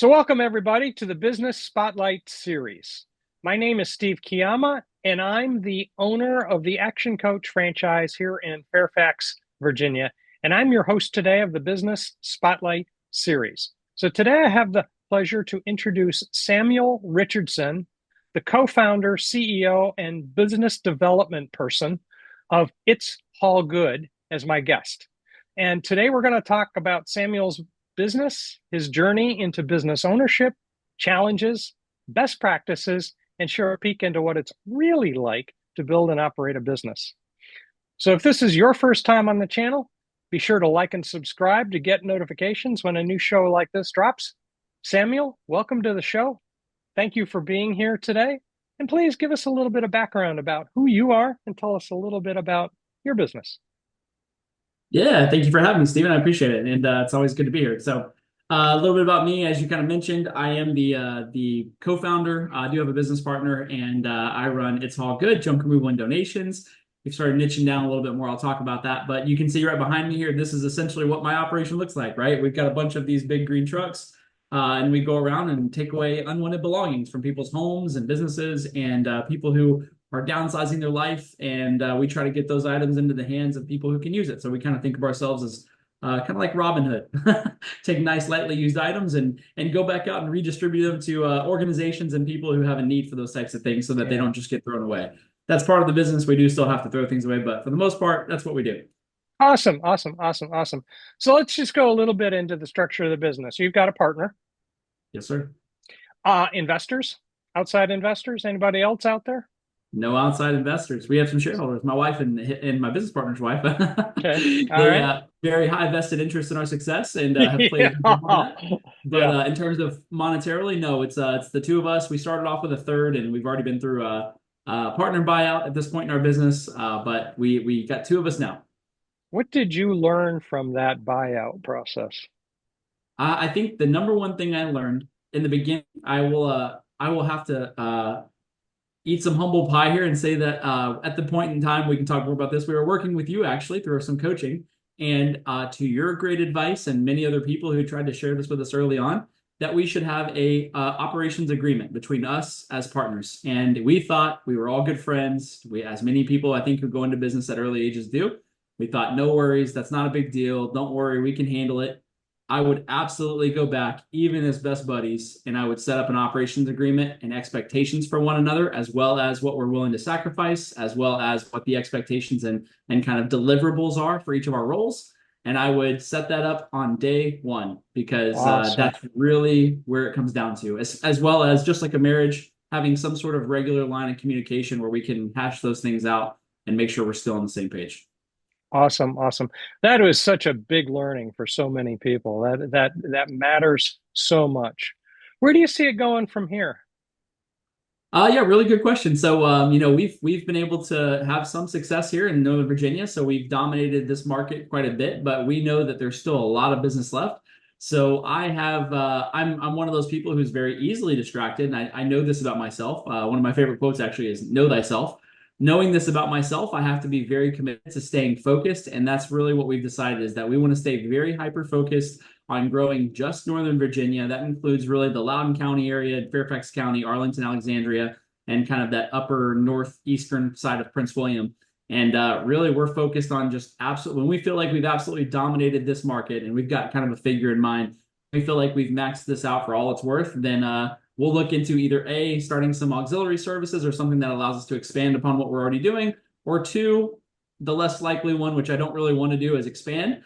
So welcome everybody to the Business Spotlight series. My name is Steve Kiyama, and I'm the owner of the Action Coach franchise here in Fairfax, Virginia. And I'm your host today of the Business Spotlight series. So today I have the pleasure to introduce Samuel Richardson, the co-founder, CEO, and business development person of It's All Good, as my guest. And today we're going to talk about Samuel's business, his journey into business ownership, challenges, best practices, and share a peek into what it's really like to build and operate a business. So if this is your first time on the channel, be sure to like and subscribe to get notifications when a new show like this drops. Samuel, welcome to the show. Thank you for being here today. And please give us a little bit of background about who you are and tell us a little bit about your business. Yeah, thank you for having me, Stephen. I appreciate it, and it's always good to be here. So, a little bit about me, as you kind of mentioned, I am the co-founder. I do have a business partner, and I run It's All Good Junk Removal and Donations. We've started niching down a little bit more. I'll talk about that, but you can see right behind me here. This is essentially what my operation looks like. Right, we've got a bunch of these big green trucks, and we go around and take away unwanted belongings from people's homes and businesses, and people who are downsizing their life, and we try to get those items into the hands of people who can use it. So we kind of think of ourselves as kind of like Robin Hood, take nice, lightly used items and go back out and redistribute them to organizations and people who have a need for those types of things, so that they don't just get thrown away. That's part of the business. We do still have to throw things away, but for the most part, that's what we do. Awesome. So let's just go a little bit into the structure of the business. You've got a partner, Yes, sir. investors, outside investors, anybody else out there? No outside investors. We have some shareholders, my wife and my business partner's wife. Okay. All They right. very high vested interest in our success and have played a Yeah. big role in that. But Yeah. in terms of monetarily, no, it's the two of us. We started off with a third, and we've already been through a partner buyout at this point in our business. But we got two of us now. What did you learn from that buyout process? I think the number one thing I learned in the beginning, I will have to eat some humble pie here and say that at the point in time, we can talk more about this. We were working with you actually through some coaching, and to your great advice and many other people who tried to share this with us early on, that we should have a operations agreement between us as partners. And we thought we were all good friends. We, as many people I think who go into business at early ages do, we thought no worries, that's not a big deal. Don't worry, we can handle it. I would absolutely go back, even as best buddies, and I would set up an operations agreement and expectations for one another, as well as what we're willing to sacrifice, as well as what the expectations and kind of deliverables are for each of our roles. And I would set that up on day one, because Awesome. that's really where it comes down to, as well as just like a marriage, having some sort of regular line of communication where we can hash those things out and make sure we're still on the same page. Awesome. That was such a big learning for so many people. That matters so much. Where do you see it going from here? Yeah, really good question. So, we've been able to have some success here in Northern Virginia. So we've dominated this market quite a bit, but we know that there's still a lot of business left. So I'm one of those people who's very easily distracted, and I know this about myself. One of my favorite quotes actually is "Know thyself." Knowing this about myself, I have to be very committed to staying focused, and that's really what we've decided, is that we want to stay very hyper focused on growing just Northern Virginia. That includes really the Loudoun County area, Fairfax County, Arlington, Alexandria, and kind of that upper northeastern side of Prince William. And really, we're focused on just absolutely, when we feel like we've absolutely dominated this market and we've got kind of a figure in mind, we feel like we've maxed this out for all it's worth, then we'll look into either A, starting some auxiliary services or something that allows us to expand upon what we're already doing, or two, the less likely one, which I don't really want to do, is expand.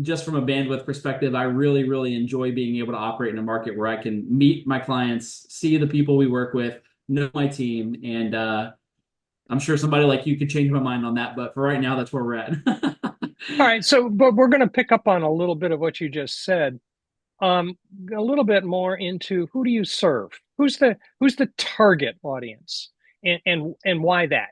Just from a bandwidth perspective, I really enjoy being able to operate in a market where I can meet my clients, see the people we work with, know my team, and I'm sure somebody like you could change my mind on that. But for right now, that's where we're at. All right, so but we're going to pick up on a little bit of what you just said. A little bit more into who do you serve? Who's the target audience, and why that?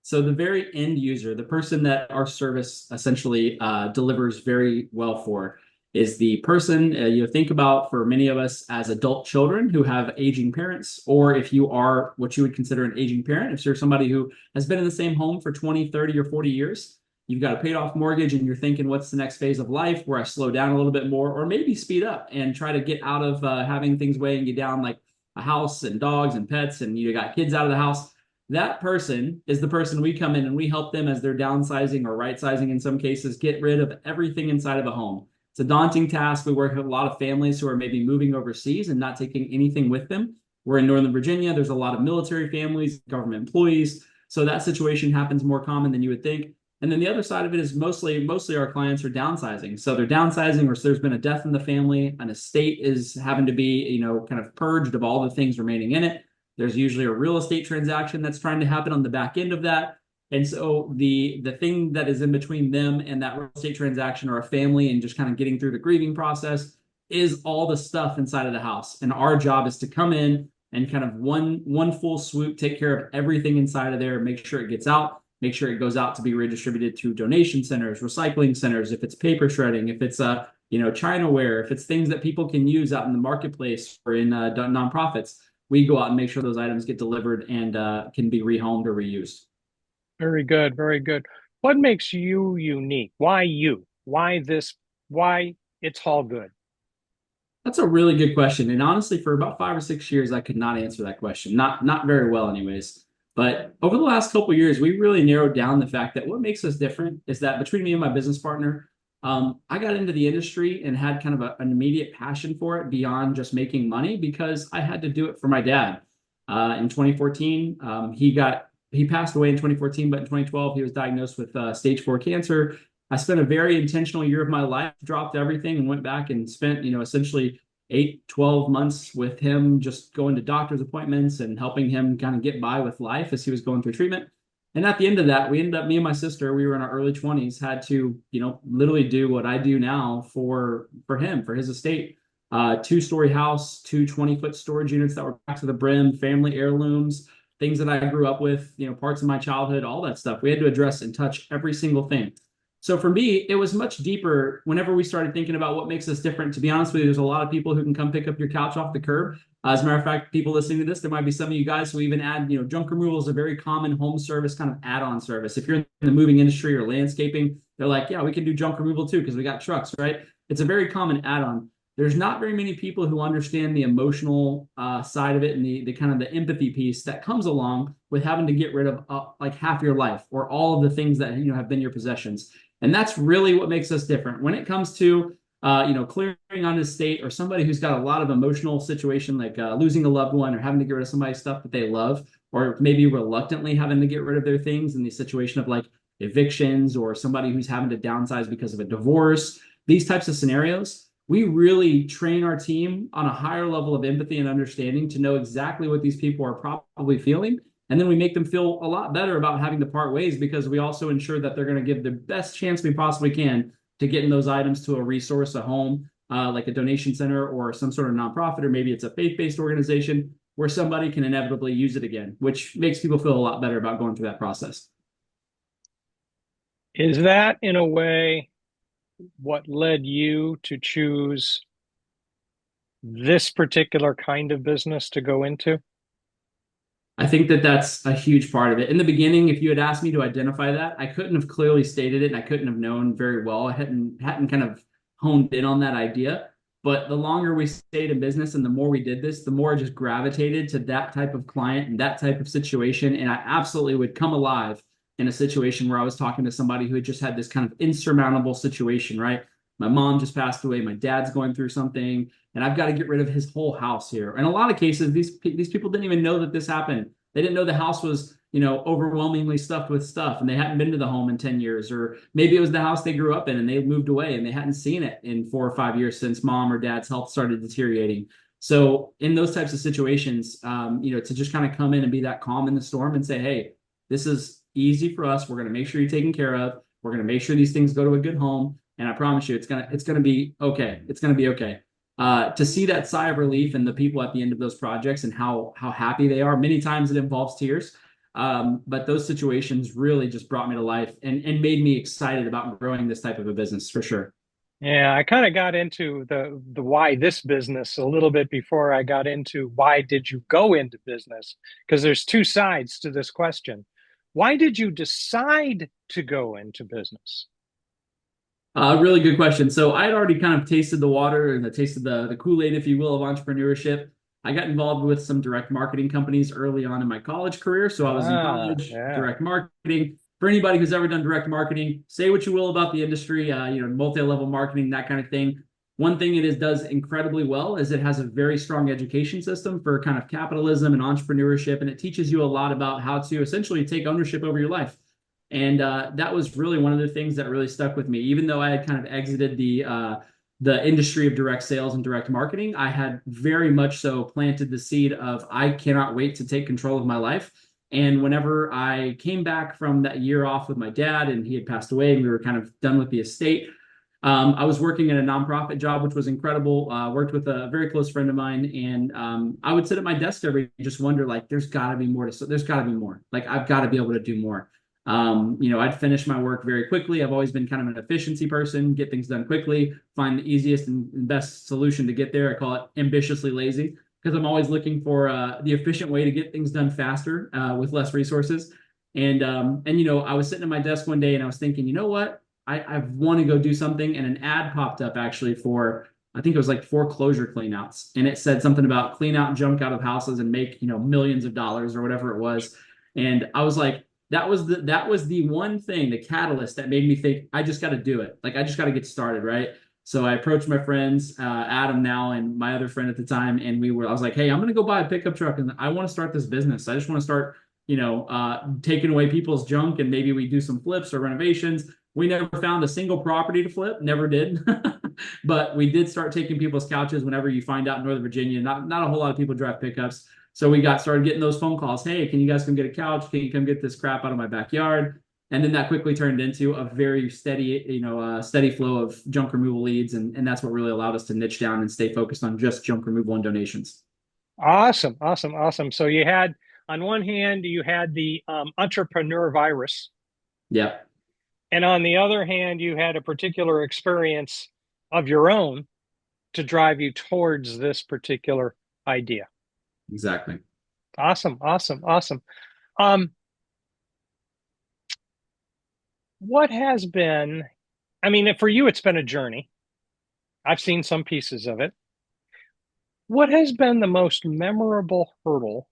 So the very end user, the person that our service essentially delivers very well for, is the person you think about for many of us as adult children who have aging parents, or if you are what you would consider an aging parent, if you're somebody who has been in the same home for 20, 30, or 40 years, you've got a paid off mortgage and you're thinking, what's the next phase of life where I slow down a little bit more, or maybe speed up and try to get out of having things weighing you down, like a house and dogs and pets, and you got kids out of the house. That person is the person we come in and we help them as they're downsizing or right sizing in some cases, get rid of everything inside of a home. It's a daunting task. We work with a lot of families who are maybe moving overseas and not taking anything with them. We're in Northern Virginia. There's a lot of military families, government employees. So that situation happens more common than you would think. And then the other side of it is mostly our clients are downsizing. So they're downsizing, or so there's been a death in the family, an estate is having to be, kind of purged of all the things remaining in it. There's usually a real estate transaction that's trying to happen on the back end of that. And so the thing that is in between them and that real estate transaction, or a family and just kind of getting through the grieving process, is all the stuff inside of the house. And our job is to come in and kind of one full swoop, take care of everything inside of there, make sure it gets out, make sure it goes out to be redistributed to donation centers, recycling centers, if it's paper shredding, if it's Chinaware, if it's things that people can use out in the marketplace or in nonprofits. We go out and make sure those items get delivered and can be rehomed or reused. Very good, very good. What makes you unique? Why you? Why this? Why it's all good? That's a really good question. And honestly, for about 5 or 6 years, I could not answer that question. Not very well, anyways. But over the last couple of years, we really narrowed down the fact that what makes us different is that between me and my business partner, I got into the industry and had kind of an immediate passion for it beyond just making money, because I had to do it for my dad. In 2014, he passed away in 2014, but in 2012 he was diagnosed with stage 4 cancer. I spent a very intentional year of my life, dropped everything and went back and spent, essentially 8, 12 months with him, just going to doctor's appointments and helping him kind of get by with life as he was going through treatment. And at the end of that, we ended up, me and my sister, we were in our early 20s, had to, literally do what I do now for him, for his estate. 2-story house, 2 20-foot storage units that were back to the brim, family heirlooms, things that I grew up with, parts of my childhood, all that stuff. We had to address and touch every single thing. So for me, it was much deeper whenever we started thinking about what makes us different. To be honest with you, there's a lot of people who can come pick up your couch off the curb. As a matter of fact, people listening to this, there might be some of you guys who even add, junk removal is a very common home service, kind of add-on service. If you're in the moving industry or landscaping, they're like, yeah, we can do junk removal too because we got trucks, right? It's a very common add-on. There's not very many people who understand the emotional side of it and the kind of the empathy piece that comes along with having to get rid of like half your life or all of the things that have been your possessions. And that's really what makes us different when it comes to clearing on an estate, or somebody who's got a lot of emotional situation, like losing a loved one or having to get rid of somebody's stuff that they love, or maybe reluctantly having to get rid of their things in the situation of like evictions, or somebody who's having to downsize because of a divorce. These types of scenarios, we really train our team on a higher level of empathy and understanding to know exactly what these people are probably feeling. And then we make them feel a lot better about having to part ways, because we also ensure that they're going to give the best chance we possibly can to getting those items to a resource, a home, like a donation center or some sort of nonprofit, or maybe it's a faith-based organization where somebody can inevitably use it again, which makes people feel a lot better about going through that process. Is that in a way what led you to choose this particular kind of business to go into? I think that that's a huge part of it. In the beginning, if you had asked me to identify that, I couldn't have clearly stated it, and I couldn't have known very well. I hadn't kind of honed in on that idea. But the longer we stayed in business and the more we did this, the more I just gravitated to that type of client and that type of situation. And I absolutely would come alive in a situation where I was talking to somebody who had just had this kind of insurmountable situation, right? My mom just passed away. My dad's going through something, and I've got to get rid of his whole house here. In a lot of cases, these people didn't even know that this happened. They didn't know the house was, overwhelmingly stuffed with stuff, and they hadn't been to the home in 10 years. Or maybe it was the house they grew up in and they moved away and they hadn't seen it in 4 or 5 years since mom or dad's health started deteriorating. So in those types of situations, to just kind of come in and be that calm in the storm and say, hey, this is easy for us. We're going to make sure you're taken care of. We're going to make sure these things go to a good home. And I promise you, it's gonna be okay. It's gonna be okay. To see that sigh of relief and the people at the end of those projects and how happy they are. Many times it involves tears, but those situations really just brought me to life and made me excited about growing this type of a business for sure. Yeah, I kind of got into the why this business a little bit before I got into why did you go into business? Because there's two sides to this question. Why did you decide to go into business? Really good question. So I had already kind of tasted the water and tasted the Kool-Aid, if you will, of entrepreneurship. I got involved with some direct marketing companies early on in my college career. So I was in Ah, college, yeah. direct marketing. For anybody who's ever done direct marketing, say what you will about the industry, multi-level marketing, that kind of thing. One thing does incredibly well is it has a very strong education system for kind of capitalism and entrepreneurship, and it teaches you a lot about how to essentially take ownership over your life. And that was really one of the things that really stuck with me. Even though I had kind of exited the industry of direct sales and direct marketing, I had very much so planted the seed of I cannot wait to take control of my life. And whenever I came back from that year off with my dad, and he had passed away, and we were kind of done with the estate, I was working in a nonprofit job, which was incredible. Worked with a very close friend of mine, and I would sit at my desk every day and just wonder, like, there's got to be more to. There's got to be more. Like, I've got to be able to do more. I'd finish my work very quickly. I've always been kind of an efficiency person, get things done quickly, find the easiest and best solution to get there. I call it ambitiously lazy because I'm always looking for the efficient way to get things done faster with less resources. I was sitting at my desk one day and I was thinking, you know what? I want to go do something. And an ad popped up actually for, I think it was like foreclosure cleanouts. And it said something about clean out junk out of houses and make, millions of dollars or whatever it was. And I was like, that was the one thing, the catalyst that made me think I just got to do it. Like I just got to get started, right? So I approached my friends, Adam now and my other friend at the time, and I was like, hey, I'm gonna go buy a pickup truck and I want to start this business. I just want to start, taking away people's junk and maybe we do some flips or renovations. We never found a single property to flip, never did. But we did start taking people's couches whenever you find out in Northern Virginia. Not a whole lot of people drive pickups. So we got started getting those phone calls. Hey, can you guys come get a couch? Can you come get this crap out of my backyard? And then that quickly turned into a very steady, steady flow of junk removal leads. And that's what really allowed us to niche down and stay focused on just junk removal and donations. Awesome, awesome, awesome. So you had, on one hand, you had the entrepreneur virus, Yeah, and on the other hand, you had a particular experience of your own to drive you towards this particular idea. exactly. Awesome, awesome, awesome. Um, what has been, I mean, for you, it's been a journey. I've seen some pieces of it. What has been the most memorable hurdle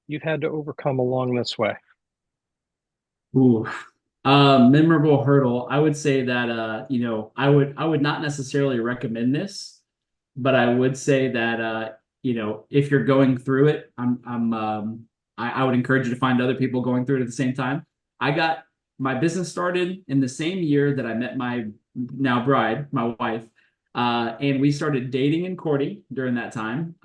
you've had to overcome along this way? Ooh. Memorable hurdle. I would say that I would not necessarily recommend this, but I would say that if you're going through it, I would encourage you to find other people going through it at the same time. I got my business started in the same year that I met my now bride, my wife. And we started dating and courting during that time.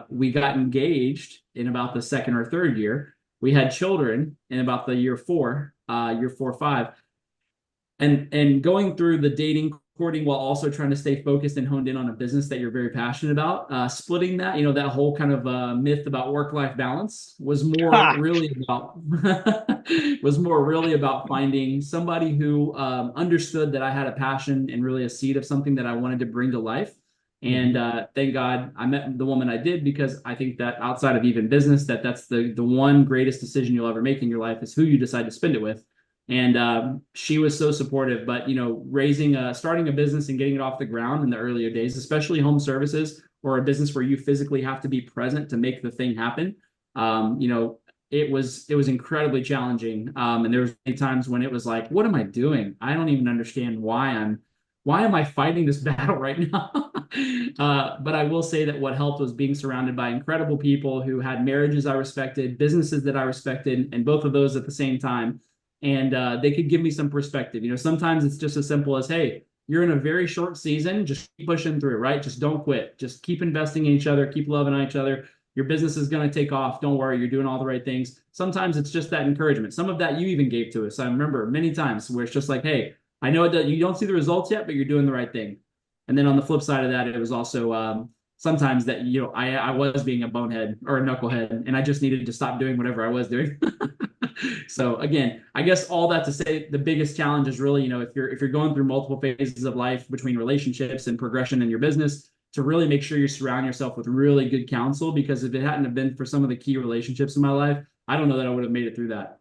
We got engaged in about the second or third year. We had children in about the year 4 or 5, and going through the dating courting while also trying to stay focused and honed in on a business that you're very passionate about, splitting that, that whole kind of myth about work-life balance was more Ha! really about was more really about finding somebody who understood that I had a passion and really a seed of something that I wanted to bring to life. And Mhm. thank God I met the woman I did, because I think that outside of even business, that's the one greatest decision you'll ever make in your life is who you decide to spend it with. And she was so supportive. But starting a business and getting it off the ground in the earlier days, especially home services or a business where you physically have to be present to make the thing happen, it was incredibly challenging. And there was many times when it was like, what am I doing? I don't even understand why am I fighting this battle right now? But I will say that what helped was being surrounded by incredible people who had marriages I respected, businesses that I respected, and both of those at the same time. And they could give me some perspective. Sometimes it's just as simple as, hey, you're in a very short season, just keep pushing through, right? Just don't quit. Just keep investing in each other, keep loving on each other. Your business is going to take off. Don't worry, you're doing all the right things. Sometimes it's just that encouragement. Some of that you even gave to us. I remember many times where it's just like, hey, I know that you don't see the results yet, but you're doing the right thing. And then on the flip side of that, it was also sometimes that I was being a bonehead or a knucklehead, and I just needed to stop doing whatever I was doing. So again, I guess all that to say, the biggest challenge is really, if you're going through multiple phases of life between relationships and progression in your business, to really make sure you surround yourself with really good counsel. Because if it hadn't have been for some of the key relationships in my life, I don't know that I would have made it through that.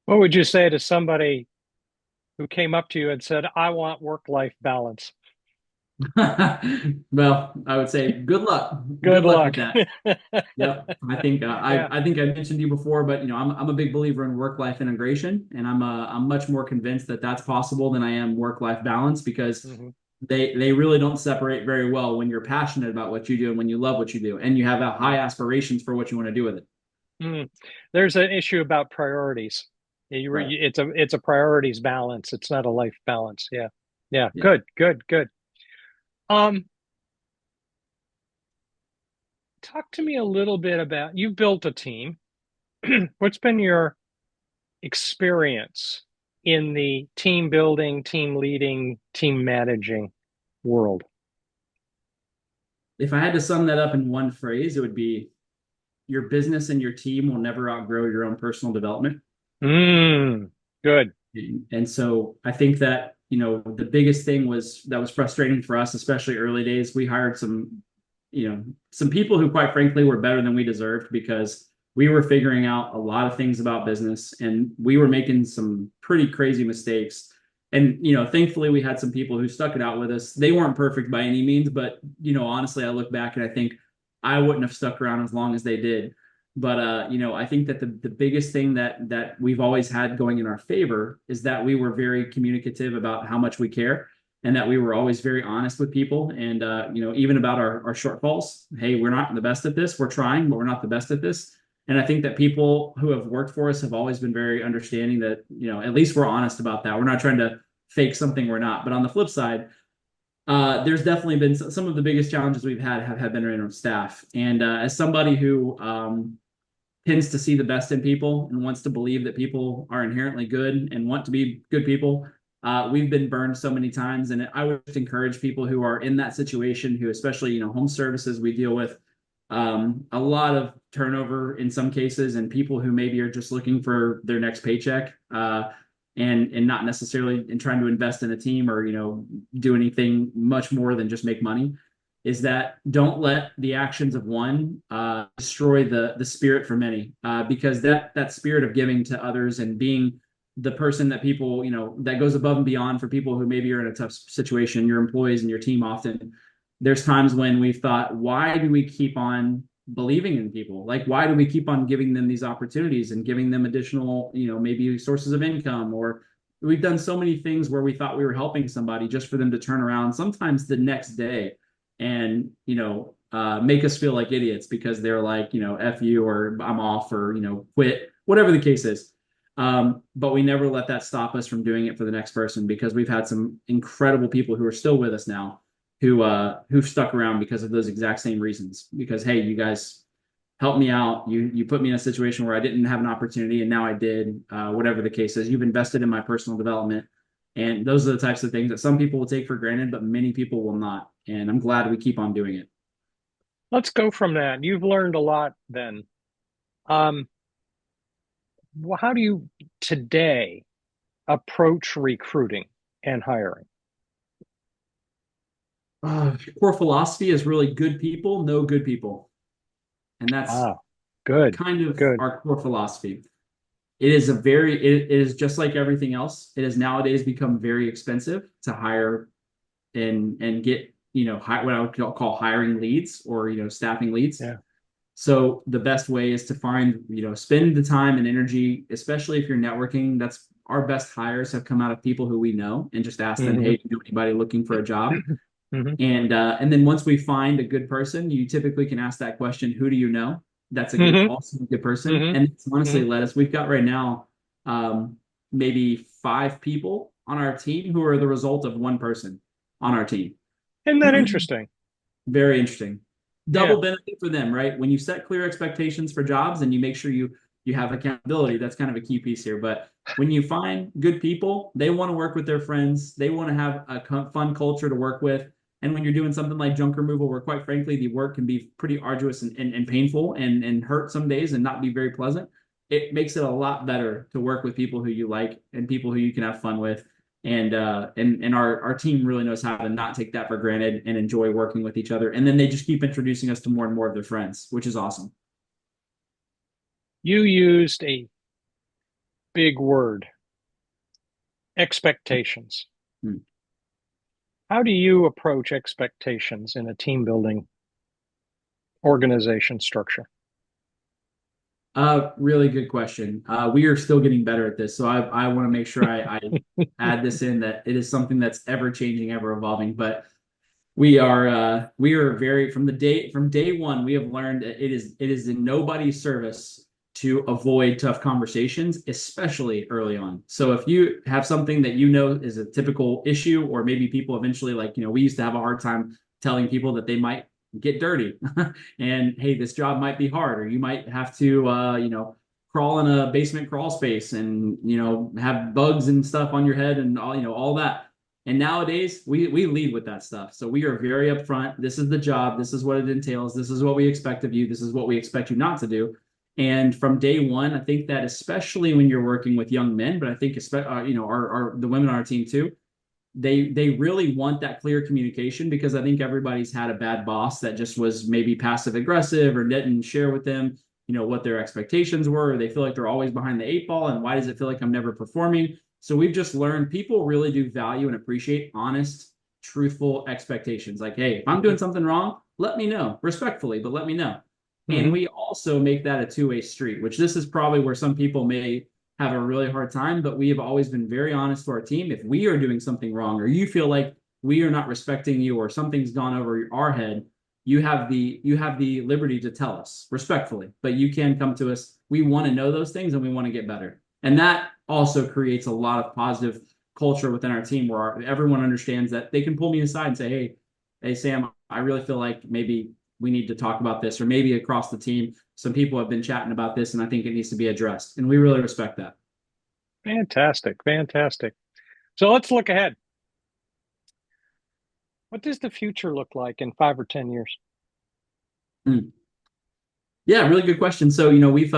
What would you say to somebody who came up to you and said, I want work-life balance? Well, I would say good luck. Good Good luck with luck. that. Yep. I think Yeah. I think I mentioned to you before, but I'm a big believer in work-life integration, and I'm much more convinced that that's possible than I am work-life balance because Hmm. they really don't separate very well when you're passionate about what you do and when you love what you do and you have high aspirations for what you want to do with it. Mm. There's an issue about priorities. Right. It's a priorities balance. It's not a life balance. Yeah. Yeah. Yeah. Good, good, good. Um, Talk to me a little bit about you've built a team. What's been your experience in the team building, team leading, team managing world? If I had to sum that up in one phrase, it would be your business and your team will never outgrow your own personal development. Good. And so I think that, the biggest thing was frustrating for us, especially early days. We hired some people who, quite frankly, were better than we deserved because we were figuring out a lot of things about business and we were making some pretty crazy mistakes. And, thankfully, we had some people who stuck it out with us. They weren't perfect by any means, but, honestly, I look back and I think I wouldn't have stuck around as long as they did. But I think that the biggest thing that we've always had going in our favor is that we were very communicative about how much we care and that we were always very honest with people and even about our shortfalls. Hey, we're not the best at this. We're trying, but we're not the best at this. And I think that people who have worked for us have always been very understanding that, at least we're honest about that. We're not trying to fake something we're not. But on the flip side, there's definitely been some of the biggest challenges we've had have been in our staff. And as somebody who tends to see the best in people and wants to believe that people are inherently good and want to be good people. We've been burned so many times, and I would encourage people who are in that situation, who especially home services we deal with a lot of turnover in some cases, and people who maybe are just looking for their next paycheck and not necessarily in trying to invest in a team or do anything much more than just make money is that don't let the actions of one destroy the spirit for many, because that spirit of giving to others and being the person that people that goes above and beyond for people who maybe are in a tough situation, your employees and your team often. There's times when we've thought, why do we keep on believing in people? Like, why do we keep on giving them these opportunities and giving them additional, maybe sources of income? Or we've done so many things where we thought we were helping somebody just for them to turn around sometimes the next day and make us feel like idiots because they're like F you or I'm off or quit, whatever the case is. But we never let that stop us from doing it for the next person because we've had some incredible people who are still with us now who've stuck around because of those exact same reasons. Because hey, you guys helped me out. You put me in a situation where I didn't have an opportunity and now I did. Whatever the case is, you've invested in my personal development. And those are the types of things that some people will take for granted, but many people will not. And I'm glad we keep on doing it. Let's go from that. You've learned a lot then. Um, how do you today approach recruiting and hiring? Core philosophy is really good people, no good people. And that's Ah, good, kind of good. our core philosophy. It is just like everything else. It has nowadays become very expensive to hire and get, what I would call hiring leads or, staffing leads. Yeah. So the best way is to find, spend the time and energy, especially if you're networking. That's our best hires have come out of people who we know and just ask them, Hmm. hey, do you know anybody looking for a job? Hmm. And then once we find a good person, you typically can ask that question, who do you know? That's Hmm. also a good person. Hmm. And it's Hmm. honestly led us. We've got right now um, maybe 5 people on our team who are the result of one person on our team. Isn't that interesting? Very interesting. Yeah. Double benefit for them, right? When you set clear expectations for jobs and you make sure you have accountability, that's kind of a key piece here. But when you find good people, they want to work with their friends. They want to have a fun culture to work with. And when you're doing something like junk removal, where quite frankly, the work can be pretty arduous and painful and hurt some days and not be very pleasant, it makes it a lot better to work with people who you like and people who you can have fun with and our team really knows how to not take that for granted and enjoy working with each other. And then they just keep introducing us to more and more of their friends, which is awesome. You used a big word, expectations. Hmm. How do you approach expectations in a team building organization structure? Really good question. We are still getting better at this, so I want to make sure I add this in that it is something that's ever changing, ever evolving. But we are very from day one, we have learned that it is in nobody's service to avoid tough conversations, especially early on. So if you have something that you know is a typical issue, or maybe people eventually, like, we used to have a hard time telling people that they might get dirty and hey, this job might be hard, or you might have to crawl in a basement crawl space and have bugs and stuff on your head and all that. And nowadays, we lead with that stuff. So we are very upfront. This is the job. This is what it entails. This is what we expect of you. This is what we expect you not to do. And from day one, I think that especially when you're working with young men, but I think our the women on our team too, they really want that clear communication, because I think everybody's had a bad boss that just was maybe passive aggressive or didn't share with them, what their expectations were. Or they feel like they're always behind the eight ball, and why does it feel like I'm never performing? So we've just learned people really do value and appreciate honest, truthful expectations. Like, hey, if I'm doing something wrong, let me know respectfully, but let me know. And Mm-hmm. we also make that a two-way street, which this is probably where some people may have a really hard time, but we have always been very honest to our team. If we are doing something wrong, or you feel like we are not respecting you, or something's gone over our head, you have the liberty to tell us respectfully, but you can come to us. We want to know those things and we want to get better. And that also creates a lot of positive culture within our team, where everyone understands that they can pull me aside and say, hey, Sam, I really feel like maybe we need to talk about this, or maybe across the team, some people have been chatting about this and I think it needs to be addressed. And we really respect that. Fantastic, fantastic. So let's look ahead. What does the future look like in 5 or 10 years? Mm. Yeah, really good question. So, we've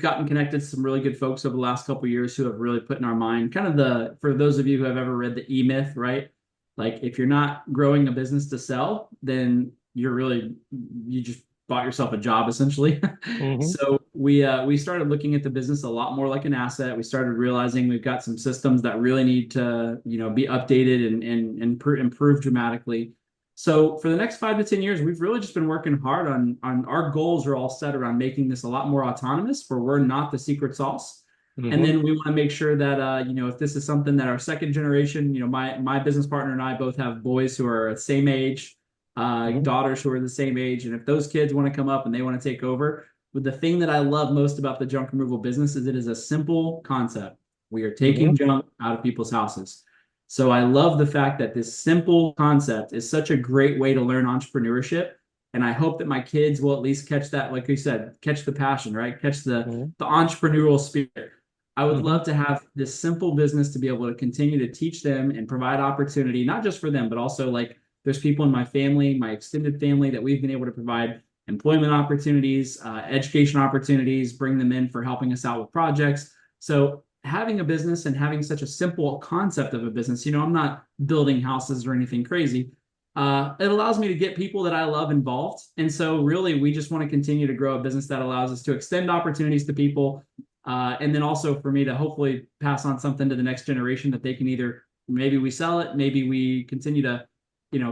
gotten connected to some really good folks over the last couple of years who have really put in our mind kind of for those of you who have ever read the E Myth, right? Like, if you're not growing a business to sell, then you just bought yourself a job essentially. Mm-hmm. So we started looking at the business a lot more like an asset. We started realizing we've got some systems that really need to, be updated and improve dramatically. So for the next 5 to 10 years, we've really just been working hard on our goals are all set around making this a lot more autonomous, for we're not the secret sauce. And Mm-hmm. then we want to make sure that if this is something that our second generation, my business partner and I both have boys who are the same age, Mm-hmm. daughters who are the same age, and if those kids want to come up and they want to take over, but the thing that I love most about the junk removal business is it is a simple concept. We are Mm-hmm. taking junk out of people's houses. So I love the fact that this simple concept is such a great way to learn entrepreneurship. And I hope that my kids will at least catch that, like you said, catch the passion, right? Catch the entrepreneurial spirit. I would Mm-hmm. love to have this simple business to be able to continue to teach them and provide opportunity, not just for them, but also, like, there's people in my family, my extended family, that we've been able to provide employment opportunities, education opportunities, bring them in for helping us out with projects. So having a business and having such a simple concept of a business, I'm not building houses or anything crazy. It allows me to get people that I love involved. And so really, we just want to continue to grow a business that allows us to extend opportunities to people. And then also for me to hopefully pass on something to the next generation that they can either, maybe we sell it, maybe we continue to,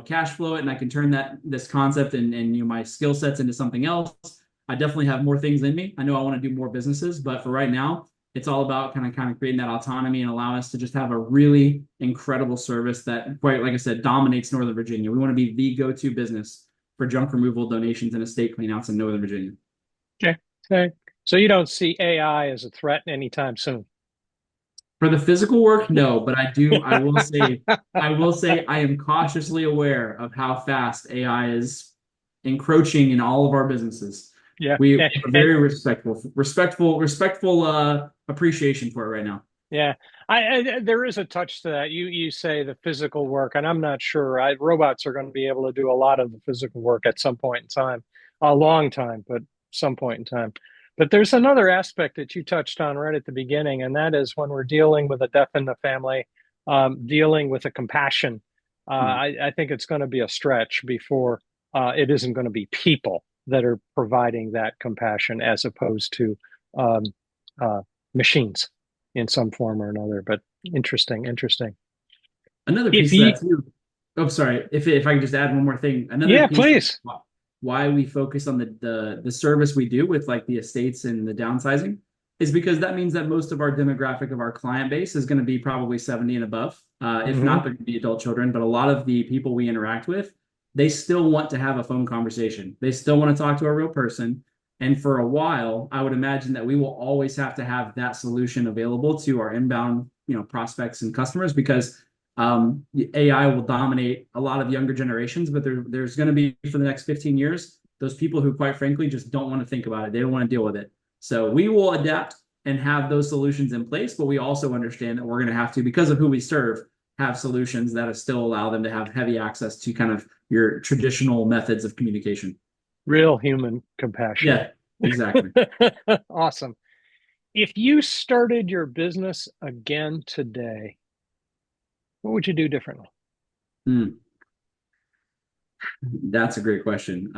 cash flow it, and I can turn this concept and my skill sets into something else. I definitely have more things in me. I know I want to do more businesses, but for right now, it's all about kind of creating that autonomy and allow us to just have a really incredible service that, quite like I said, dominates Northern Virginia. We want to be the go-to business for junk removal, donations, and estate cleanouts in Northern Virginia. Okay. Okay. So you don't see AI as a threat anytime soon. For the physical work, no, but I will say I am cautiously aware of how fast AI is encroaching in all of our businesses. Yeah. We And, have a and very respectful appreciation for it right now. yeah, there is a touch to that. You say the physical work, and I'm not sure. Robots are going to be able to do a lot of the physical work at some point in time, a long time, but some point in time. But there's another aspect that you touched on right at the beginning, and that is when we're dealing with a death in the family, dealing with a compassion. Hmm. I think it's going to be a stretch before it isn't going to be people that are providing that compassion as opposed to um, machines. in some form or another. But interesting, interesting. Another If piece of you, that too. Oh, sorry. If I could just add one more thing, another yeah, piece of please. why we focus on the service we do with like the estates and the downsizing is because that means that most of our demographic of our client base is going to be probably 70 and above. If Hmm. not, they're going to be adult children. But a lot of the people we interact with, they still want to have a phone conversation. They still want to talk to a real person. And for a while, I would imagine that we will always have to have that solution available to our inbound, prospects and customers because AI will dominate a lot of younger generations, but there's going to be for the next 15 years, those people who quite frankly just don't want to think about it. They don't want to deal with it. So we will adapt and have those solutions in place, but we also understand that we're going to have to, because of who we serve, have solutions that still allow them to have heavy access to kind of your traditional methods of communication. Real human compassion. Yeah, exactly. Awesome. If you started your business again today, what would you do differently? Hmm, that's a great question.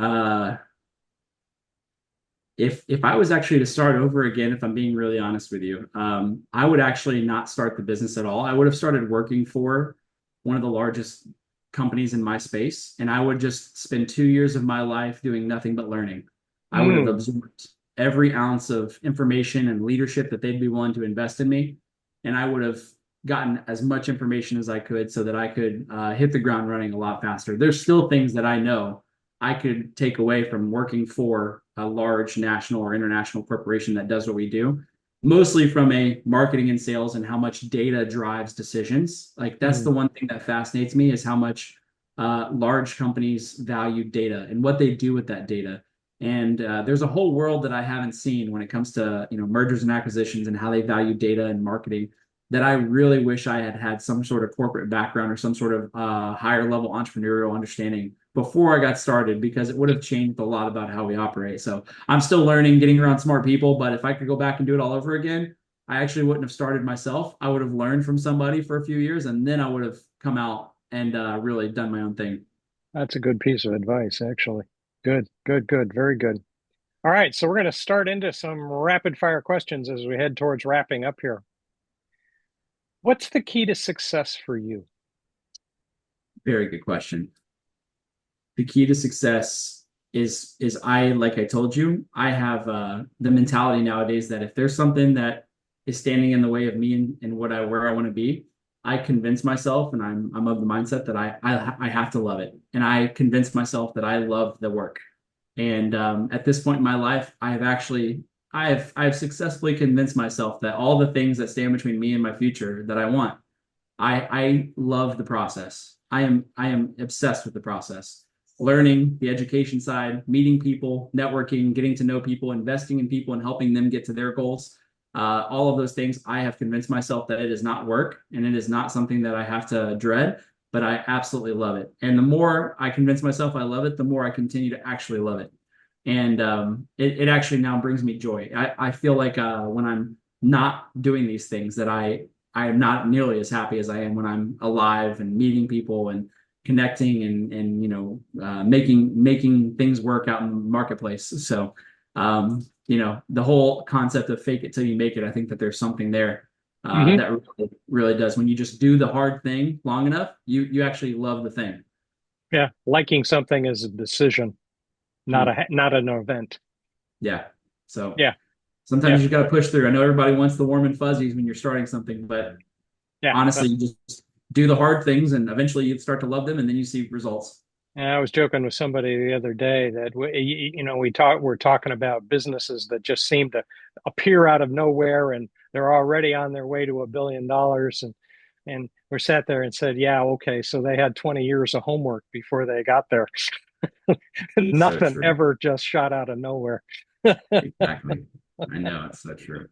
If I was actually to start over again, if I'm being really honest with you, I would actually not start the business at all. I would have started working for one of the largest companies in my space, and I would just spend 2 years of my life doing nothing but learning. I would have Mm, absorbed every ounce of information and leadership that they'd be willing to invest in me, and I would have gotten as much information as I could so that I could hit the ground running a lot faster. There's still things that I know I could take away from working for a large national or international corporation that does what we do, mostly from a marketing and sales and how much data drives decisions. Like that's mm, the one thing that fascinates me is how much large companies value data and what they do with that data. And there's a whole world that I haven't seen when it comes to mergers and acquisitions and how they value data and marketing that I really wish I had had some sort of corporate background or some sort of higher level entrepreneurial understanding before I got started because it would have changed a lot about how we operate. So I'm still learning, getting around smart people, but if I could go back and do it all over again, I actually wouldn't have started myself. I would have learned from somebody for a few years and then I would have come out and really done my own thing. that's a good piece of advice, actually. Good, good, good, very good. All right, so we're going to start into some rapid fire questions as we head towards wrapping up here. What's the key to success for you? Very good question. The key to success is I like I told you, I have the mentality nowadays that if there's something that is standing in the way of me and what I where I want to be, I convince myself and I'm of the mindset that I have to love it. And I convince myself that I love the work. And at this point in my life, I've successfully convinced myself that all the things that stand between me and my future that I want, I love the process. I am obsessed with the process. Learning, the education side, meeting people, networking, getting to know people, investing in people, and helping them get to their goals. All of those things, I have convinced myself that it is not work and it is not something that I have to dread, but I absolutely love it. And the more I convince myself I love it, the more I continue to actually love it. And it actually now brings me joy. I feel like when I'm not doing these things that I am not nearly as happy as I am when I'm alive and meeting people and connecting and making things work out in the marketplace. So the whole concept of fake it till you make it, I think that there's something there Hmm. that really does. When you just do the hard thing long enough, you actually love the thing. Yeah, liking something is a decision, Hmm. not an event. Yeah. So Yeah, sometimes yeah, you got to push through. I know everybody wants the warm and fuzzies when you're starting something, but yeah. honestly, you just do the hard things and eventually you start to love them and then you see results. And I was joking with somebody the other day that we're talking about businesses that just seem to appear out of nowhere and they're already on their way to $1 billion, and we sat there and said, yeah, okay, so they had 20 years of homework before they got there. So Nothing true. ever just shot out of nowhere. Exactly. I know it's so true.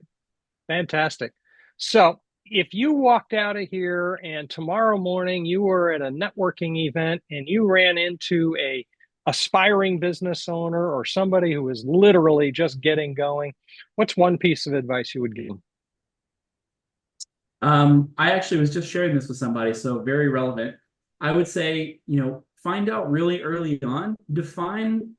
Fantastic. So, if you walked out of here and tomorrow morning you were at a networking event and you ran into a aspiring business owner or somebody who is literally just getting going, what's one piece of advice you would give them? I actually was just sharing this with somebody, so very relevant. I would say, find out really early on, define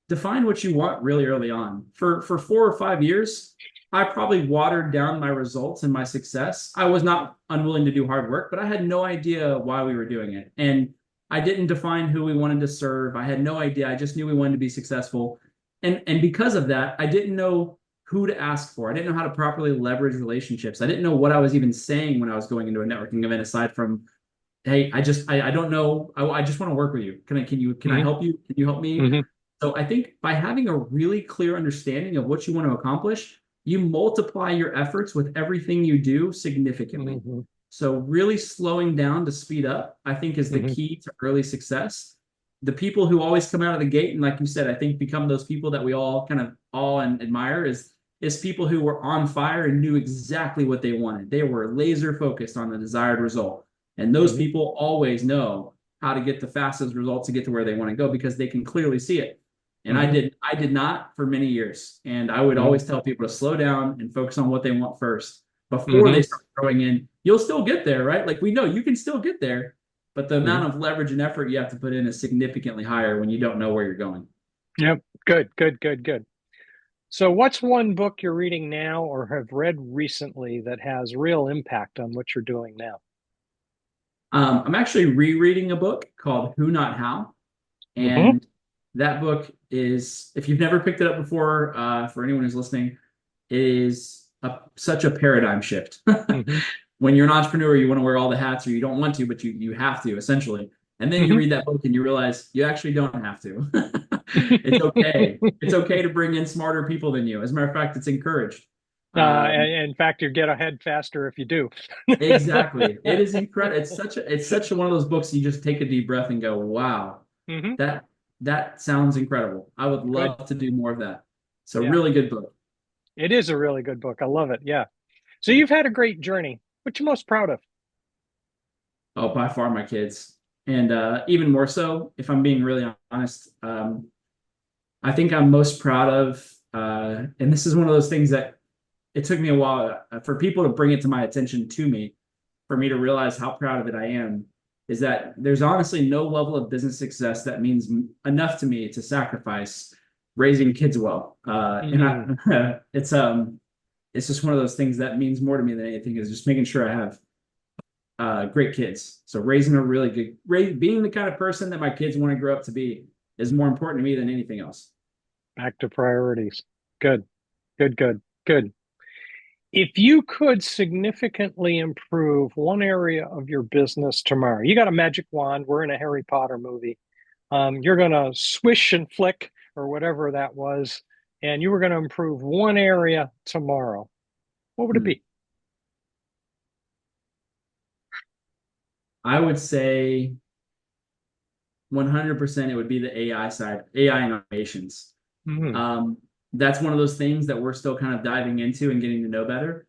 what you want really early on. For 4 or 5 years, I probably watered down my results and my success. I was not unwilling to do hard work, but I had no idea why we were doing it. And I didn't define who we wanted to serve. I had no idea. I just knew we wanted to be successful. And because of that, I didn't know who to ask for. I didn't know how to properly leverage relationships. I didn't know what I was even saying when I was going into a networking event aside from, hey, I don't know. I just want to work with you. Can I Hmm. help you? Can you help me? Hmm. So I think by having a really clear understanding of what you want to accomplish, you multiply your efforts with everything you do significantly. Hmm. So really slowing down to speed up, I think, is the Hmm. key to early success. The people who always come out of the gate and, like you said, I think become those people that we all kind of awe and admire is people who were on fire and knew exactly what they wanted. They were laser focused on the desired result. And those Hmm. people always know how to get the fastest results to get to where they want to go because they can clearly see it. And Hmm. I did not for many years. And I would Hmm. always tell people to slow down and focus on what they want first before Hmm. they start throwing in. You'll still get there, right? Like we know you can still get there, but the Hmm. amount of leverage and effort you have to put in is significantly higher when you don't know where you're going. Yep. Good, good, good, good. So, what's one book you're reading now or have read recently that has real impact on what you're doing now? I'm actually rereading a book called Who Not How. Hmm. And that book is, if you've never picked it up before, for anyone who's listening, it is such a paradigm shift. Hmm. When you're an entrepreneur, you want to wear all the hats, or you don't want to, but you have to essentially. And then you Hmm. read that book and you realize you actually don't have to. It's okay. It's okay to bring in smarter people than you. As a matter of fact, it's encouraged. Um, In fact, you get ahead faster if you do. exactly. It is incredible. It's such a one of those books you just take a deep breath and go, wow, Hmm. that that sounds incredible. I would Good. love to do more of that. So Yeah, really good book. it is a really good book. I love it. Yeah. So you've had a great journey. What you most proud of? Oh, by far my kids. And even more so, if I'm being really honest, I think I'm most proud of, and this is one of those things that it took me a while for people to bring it to my attention to me, for me to realize how proud of it I am, is that there's honestly no level of business success that means enough to me to sacrifice raising kids well. And Hmm. it's just one of those things that means more to me than anything is just making sure I have great kids. So raising a really being the kind of person that my kids want to grow up to be is more important to me than anything else. Back to priorities. Good, good, good, good. If you could significantly improve one area of your business tomorrow, you got a magic wand. We're in a Harry Potter movie. You're going to swish and flick or whatever that was, and you were going to improve one area tomorrow. What would it Hmm. be? I would say 100% it would be the AI side, AI innovations. Hmm. Um, that's one of those things that we're still kind of diving into and getting to know better.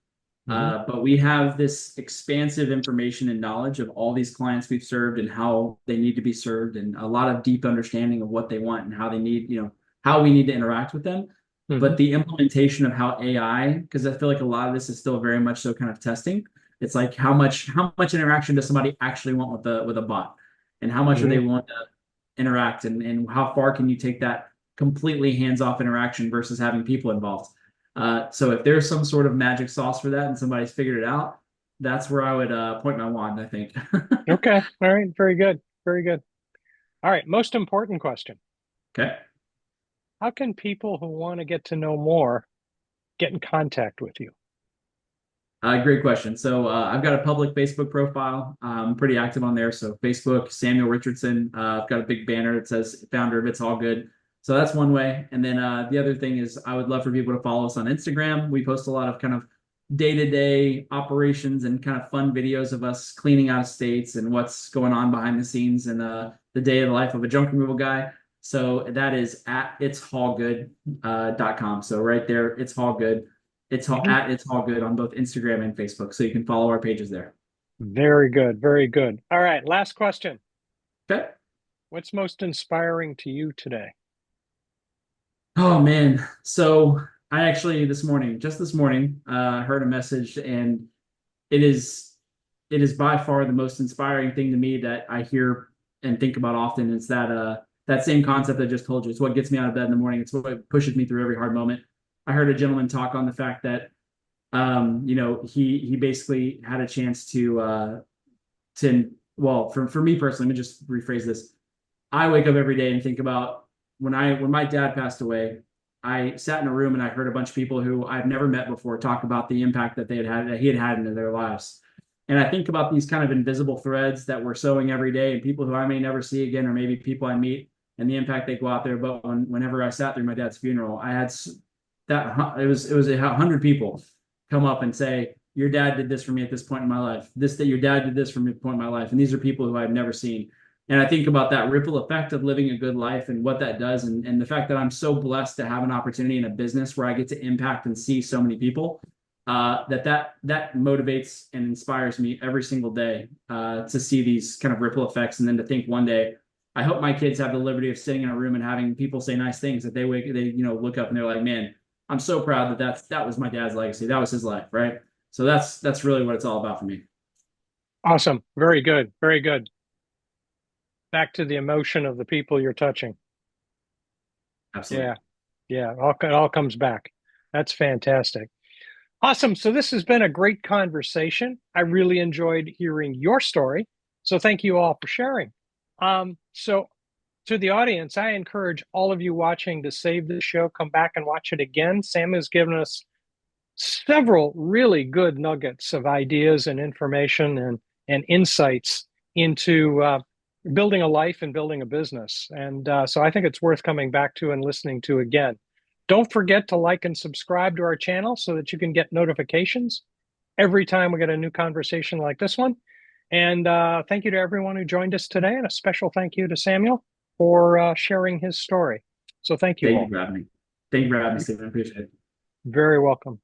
Hmm. But we have this expansive information and knowledge of all these clients we've served and how they need to be served, and a lot of deep understanding of what they want and how they need, how we need to interact with them. Hmm. But the implementation of how AI, because I feel like a lot of this is still very much so kind of testing. It's like how much interaction does somebody actually want with a bot, and how much are they Hmm. willing to interact, and how far can you take that completely hands-off interaction versus having people involved. So if there's some sort of magic sauce for that and somebody's figured it out, that's where I would point my wand, I think. Okay. All right. Very good. Very good. All right. Most important question. Okay. How can people who want to get to know more get in contact with you? Great question. So I've got a public Facebook profile. I'm pretty active on there. So Facebook, Samuel Richardson. I've got a big banner that says founder of It's All Good. So that's one way. And then the other thing is I would love for people to follow us on Instagram. We post a lot of kind of day-to-day operations and kind of fun videos of us cleaning out estates and what's going on behind the scenes and the day of the life of a junk removal guy. So that is at itsallgood.com. So right there, it's all good. Mhm. It's all good on both Instagram and Facebook. So you can follow our pages there. Very good. Very good. All right. Last question. Okay. What's most inspiring to you today? Oh man. So I actually just this morning, heard a message, and it is it is by far the most inspiring thing to me that I hear and think about often. It's that same concept I just told you. It's what gets me out of bed in the morning. It's what pushes me through every hard moment. I heard a gentleman talk on the fact that he basically had a chance to for me personally, let me just rephrase this. I wake up every day and think about when my dad passed away. I sat in a room and I heard a bunch of people who I've never met before talk about the impact that he had had into their lives. And I think about these kind of invisible threads that we're sowing every day, and people who I may never see again, or maybe people I meet, and the impact they go out there. But whenever I sat through my dad's funeral, I had that it was 100 people come up and say, "Your dad did this for me at this point in my life. That your dad did this for me at this point in my life." And these are people who I've never seen. And I think about that ripple effect of living a good life and what that does, and the fact that I'm so blessed to have an opportunity in a business where I get to impact and see so many people. That motivates and inspires me every single day to see these kind of ripple effects, and then to think one day, I hope my kids have the liberty of sitting in a room and having people say nice things, that they look up and they're like, man, I'm so proud that was my dad's legacy, that was his life, right? So that's really what it's all about for me. Awesome. Very good. Very good. Back to the emotion of the people you're touching. Absolutely. Yeah. Yeah. It all comes back. That's fantastic. Awesome. So this has been a great conversation. I really enjoyed hearing your story. So thank you all for sharing. So to the audience, I encourage all of you watching to save this show, come back and watch it again. Sam has given us several really good nuggets of ideas and information and insights into building a life and building a business. And so I think it's worth coming back to and listening to again. Don't forget to like and subscribe to our channel so that you can get notifications every time we get a new conversation like this one. And thank you to everyone who joined us today, and a special thank you to Samuel for sharing his story. So thank you Thank you all. for having me. Thank you for having me, Stephen. I appreciate it. Very welcome.